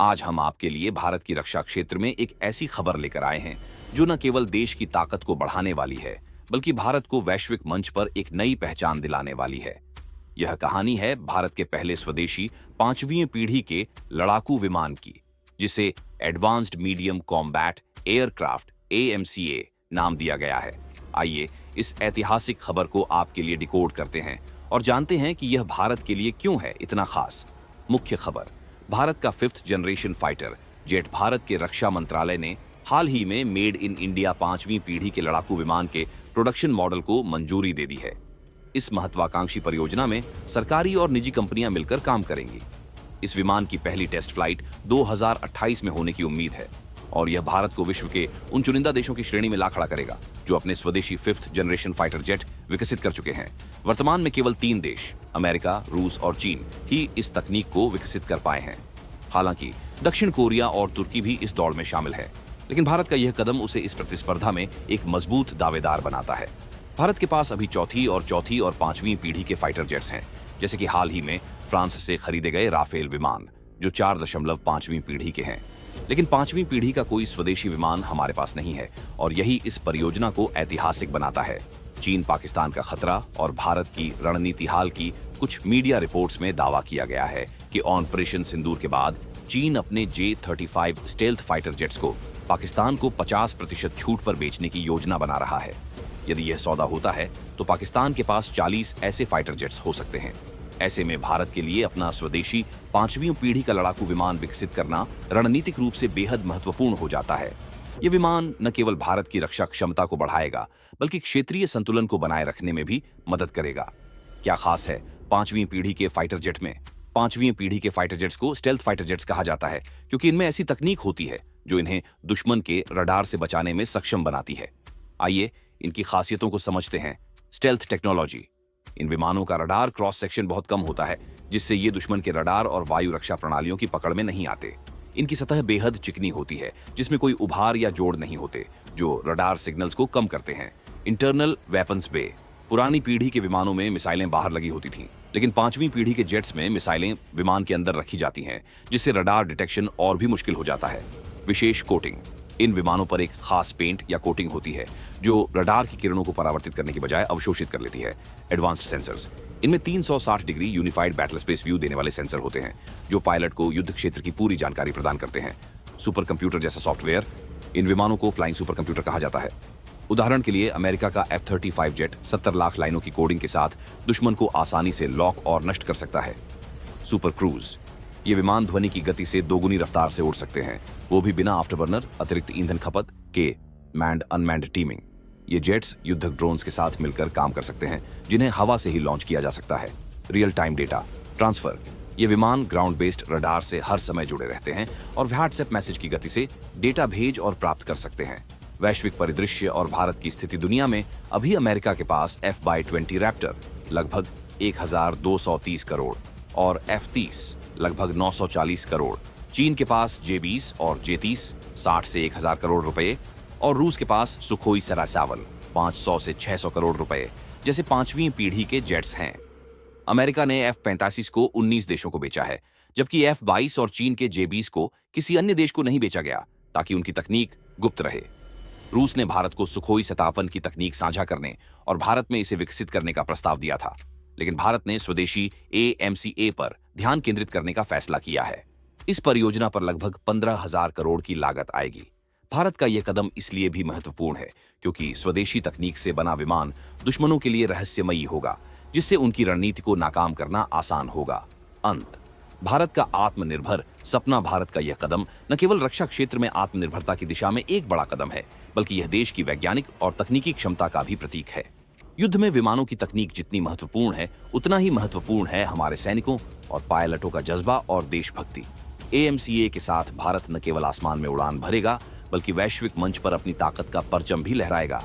आज हम आपके लिए भारत की रक्षा क्षेत्र में एक ऐसी खबर लेकर आए हैं जो न केवल देश की ताकत को बढ़ाने वाली है, बल्कि भारत को वैश्विक मंच पर एक नई पहचान दिलाने वाली है। यह कहानी है भारत के पहले स्वदेशी 5वीं पीढ़ी के लड़ाकू विमान की, जिसे advanced medium combat aircraft AMCA नाम दिया गया है। आइए इस ऐतिहासिक खबर को आपके लिए डिकोड करते हैं और जानते हैं कि यह भारत के लिए क्यों है इतना खास। मुख्य खबर: भारत का 5th generation fighter jet Bharat के रक्षा मंत्रालय ने हाल ही में मेड इन इंडिया 5वीं पीढ़ी के लड़ाकू विमान के प्रोडक्शन मॉडल को मंजूरी दे दी है। इस महत्वाकांक्षी परियोजना में सरकारी और निजी कंपनियां मिलकर काम करेंगी। इस विमान की पहली टेस्ट फ्लाइट 2028 में होने की उम्मीद है और यह भारत को विश्व के उन चुनिंदा देशों की श्रेणी में ला खड़ा करेगा जो अपने स्वदेशी 5th जनरेशन फाइटर जेट विकसित कर चुके हैं। वर्तमान में केवल 3 देश, अमेरिका, रूस और चीन ही इस तकनीक को विकसित कर पाए हैं। हालांकि दक्षिण कोरिया और तुर्की भी इस दौड़ में शामिल है, लेकिन भारत का यह कदम उसे इस प्रतिस्पर्धा में एक मजबूत दावेदार बनाता है। भारत के पास अभी चौथी और 5वीं पीढ़ी के फाइटर जेट्स हैं, जैसे कि हाल ही में फ्रांस से खरीदे गए राफेल विमान जो 4.5वीं पीढ़ी के हैं। लेकिन 5वीं पीढ़ी का कोई स्वदेशी विमान हमारे पास नहीं है और यही इस परियोजना को ऐतिहासिक बनाता है। चीन पाकिस्तान का खतरा और भारत की रणनीति हाल की कुछ मीडिया रिपोर्ट्स में दावा किया गया है कि ऑपरेशन सिंदूर के बाद चीन अपने J-35 स्टेल्थ फाइटर जेट्स को पाकिस्तान को 50% छूट पर बेचने की योजना बना रहा है। यदि यह सौदा होता है तो पाकिस्तान के पास 40 ऐसे फाइटर जेट्स हो सकते हैं। ऐसे में भारत के लिए अपना स्वदेशी 5वीं पीढ़ी का लड़ाकू विमान विकसित करना रणनीतिक रूप से बेहद महत्वपूर्ण हो जाता है। ये विमान न केवल भारत की रक्षा क्षमता को बढ़ाएगा, बल्कि क्षेत्रीय संतुलन को बनाए रखने में भी मदद करेगा। क्या खास है 5वीं पीढ़ी के फाइटर जेट में? 5वीं पीढ़ी के फाइटर जेट्स को स्टेल्थ फाइटर जेट्स कहा जाता है क्योंकि इनमें ऐसी तकनीक होती है जो इन्हें दुश्मन के रडार से बचाने में सक्षम बनाती है। आइए इनकी खासियतों को समझते हैं। स्टेल्थ टेक्नोलॉजी: इन विमानों का रडार क्रॉस सेक्शन बहुत कम होता है, जिससे ये दुश्मन के रडार और वायु रक्षा प्रणालियों की पकड़ में नहीं आते। इनकी सतह बेहद चिकनी होती है, जिसमें कोई उभार या जोड़ नहीं होते, जो रडार सिग्नल्स को कम करते हैं। इंटरनल वेपन्स बे: पुरानी पीढ़ी के विमानों में मिसाइलें बाहर लगी होती थीं, लेकिन 5वीं पीढ़ी के जेट्स में मिसाइलें विमान के अंदर रखी जाती हैं, जिससे रडार डिटेक्शन और भी मुश्किल हो जाता है। विशेष कोटिंग: इन विमानों पर एक खास पेंट या कोटिंग होती है जो रडार की किरणों को परावर्तित करने की बजाय अवशोषित कर लेती है। एडवांस्ड सेंसर्स: इनमें 360 degree unified battle space view देने वाले सेंसर होते हैं जो पायलट को युद्ध क्षेत्र की पूरी जानकारी प्रदान करते हैं। सुपर कंप्यूटर जैसा सॉफ्टवेयर: इन विमानों को फ्लाइंग सुपर कंप्यूटर कहा जाता है। उदाहरण के लिए अमेरिका का F-35 जेट 70 लाख लाइनों की कोडिंग के साथ दुश्मन को आसानी से लॉक और नष्ट कर सकता है। सुपर क्रूज: ये विमान ध्वनि की गति से दोगुनी रफ्तार से उड़ सकते हैं, वो भी बिना आफ्टरबर्नर अतिरिक्त ईंधन खपत के। मैंड अनमैंड टीमिंग: ये जेट्स युद्धक ड्रोन्स के साथ मिलकर काम कर सकते हैं, जिन्हें हवा से ही लॉन्च किया जा सकता है। रियल टाइम डेटा ट्रांसफर: ये विमान ग्राउंड बेस्ड रडार से हर समय जुड़े रहते हैं और व्हाट्सएप मैसेज की गति से डेटा भेज और प्राप्त कर सकते हैं। वैश्विक परिदृश्य और भारत की स्थिति दुनिया में अभी अमेरिका के पास F-20 रैप्टर लगभग 1230 करोड़ और F-30 लगभग 940 करोड़, चीन के पास J-20 और J-30 60 से 1000 करोड़ रुपए और रूस के पास सुखोई सरासावल 500 से 600 करोड़ रुपए जैसे 5वीं पीढ़ी के जेट्स हैं। अमेरिका ने F-45 को 19 देशों को बेचा है, जबकि F-22 और चीन के J-20 को किसी अन्य देश को नहीं बेचा गया ताकि उनकी तकनीक गुप्त रहे। रूस ने भारत को सुखोई 57 की तकनीक साझा करने और भारत में इसे विकसित करने का प्रस्ताव दिया था, लेकिन भारत ने स्वदेशी AMCA पर ध्यान केंद्रित करने का फैसला किया है। इस परियोजना पर लगभग 15,000 करोड़ की लागत आएगी। भारत का यह कदम इसलिए भी महत्वपूर्ण है क्योंकि स्वदेशी तकनीक से बना विमान दुश्मनों के लिए रहस्यमयी होगा, जिससे उनकी रणनीति को नाकाम करना आसान होगा। अंत: भारत का आत्मनिर्भर सपना। भारत का यह कदम न केवल रक्षा क्षेत्र में आत्मनिर्भरता की दिशा में एक बड़ा कदम है, बल्कि यह देश की वैज्ञानिक और तकनीकी क्षमता का भी प्रतीक है। युद्ध में विमानों की तकनीक जितनी महत्वपूर्ण है, उतना ही महत्वपूर्ण है हमारे सैनिकों और पायलटों का जज्बा और देशभक्ति। AMCA के साथ भारत न केवल आसमान में उड़ान भरेगा, बल्कि वैश्विक मंच पर अपनी ताकत का परचम भी लहराएगा।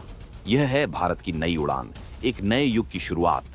यह है भारत की नई उड़ान, एक नए युग की शुरुआत।